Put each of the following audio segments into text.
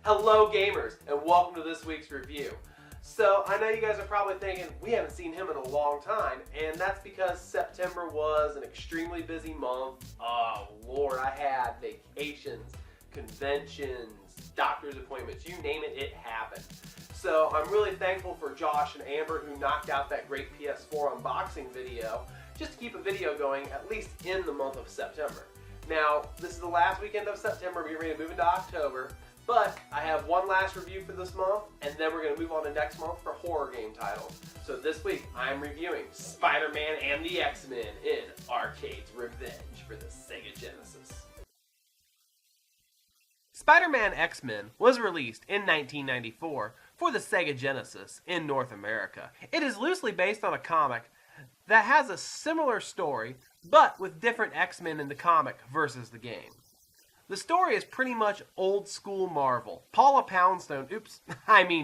Hello gamers, and welcome to this week's review. So I know you guys are probably thinking we haven't seen him in a long time, and that's because September was an extremely busy month. Oh Lord, I had vacations, conventions, doctor's appointments, you name it, it happened. So I'm really thankful for Josh and Amber who knocked out that great PS4 unboxing video just to keep a video going at least in the month of September. Now, this is the last weekend of September, we're ready to move into October. But I have one last review for this month, and then we're going to move on to next month for horror game titles. So this week, I'm reviewing Spider-Man and the X-Men in Arcade's Revenge for the Sega Genesis. Spider-Man X-Men was released in 1994 for the Sega Genesis in North America. It is loosely based on a comic that has a similar story, but with different X-Men in the comic versus the game. The story is pretty much old school Marvel. Paula Poundstone,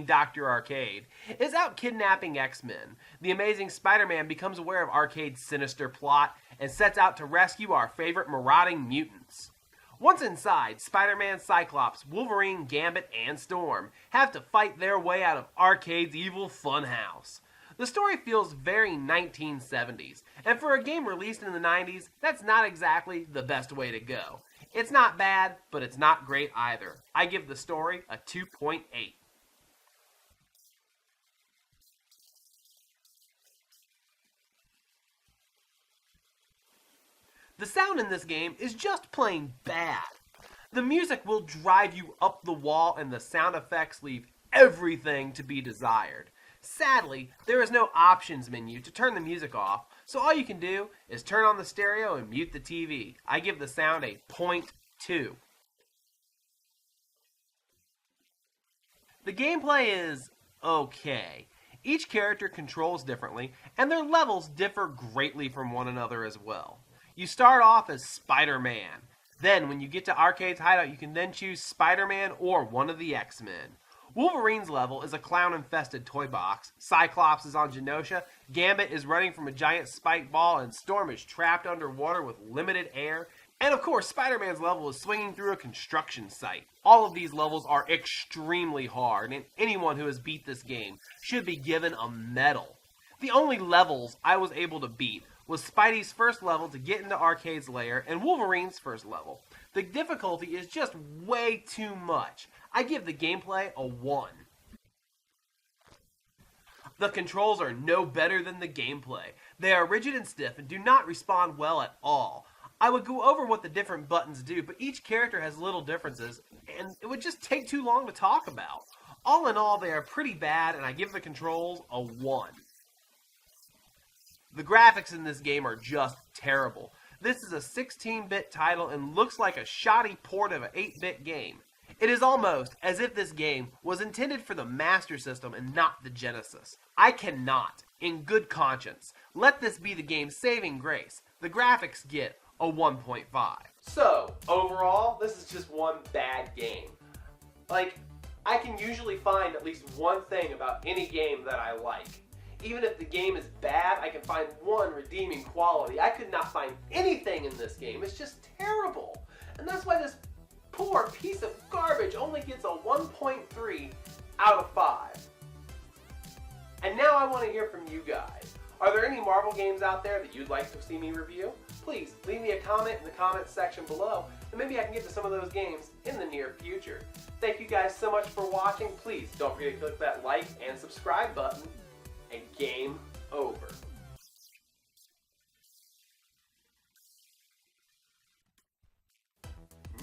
Dr. Arcade, is out kidnapping X-Men. The Amazing Spider-Man becomes aware of Arcade's sinister plot and sets out to rescue our favorite marauding mutants. Once inside, Spider-Man, Cyclops, Wolverine, Gambit, and Storm have to fight their way out of Arcade's evil funhouse. The story feels very 1970s, and for a game released in the 90s, that's not exactly the best way to go. It's not bad, but it's not great either. I give the story a 2.8. The sound in this game is just plain bad. The music will drive you up the wall and the sound effects leave everything to be desired. Sadly, there is no options menu to turn the music off, so all you can do is turn on the stereo and mute the TV. I give the sound a 0.2. The gameplay is okay. Each character controls differently, and their levels differ greatly from one another as well. You start off as Spider-Man. Then, when you get to Arcade's hideout, you can then choose Spider-Man or one of the X-Men. Wolverine's level is a clown-infested toy box, Cyclops is on Genosha, Gambit is running from a giant spike ball, and Storm is trapped underwater with limited air. And of course, Spider-Man's level is swinging through a construction site. All of these levels are extremely hard, and anyone who has beat this game should be given a medal. The only levels I was able to beat was Spidey's first level to get into Arcade's lair, and Wolverine's first level. The difficulty is just way too much. I give the gameplay a 1. The controls are no better than the gameplay. They are rigid and stiff and do not respond well at all. I would go over what the different buttons do, but each character has little differences, and it would just take too long to talk about. All in all, they are pretty bad, and I give the controls a 1. The graphics in this game are just terrible. This is a 16-bit title and looks like a shoddy port of an 8-bit game. It is almost as if this game was intended for the Master System and not the Genesis. I cannot, in good conscience, let this be the game's saving grace. The graphics get a 1.5. So, overall, this is just one bad game. I can usually find at least one thing about any game that I like. Even if the game is bad, I can find one redeeming quality. I could not find anything in this game. It's just terrible. And that's why this poor piece of garbage only gets a 1.3 out of 5. And now I want to hear from you guys. Are there any Marvel games out there that you'd like to see me review? Please leave me a comment in the comments section below, and maybe I can get to some of those games in the near future. Thank you guys so much for watching. Please don't forget to click that like and subscribe button. And game over.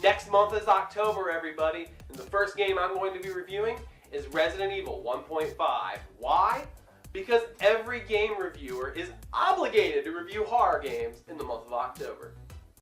Next month is October, everybody, and the first game I'm going to be reviewing is Resident Evil 1.5. Why? Because every game reviewer is obligated to review horror games in the month of October.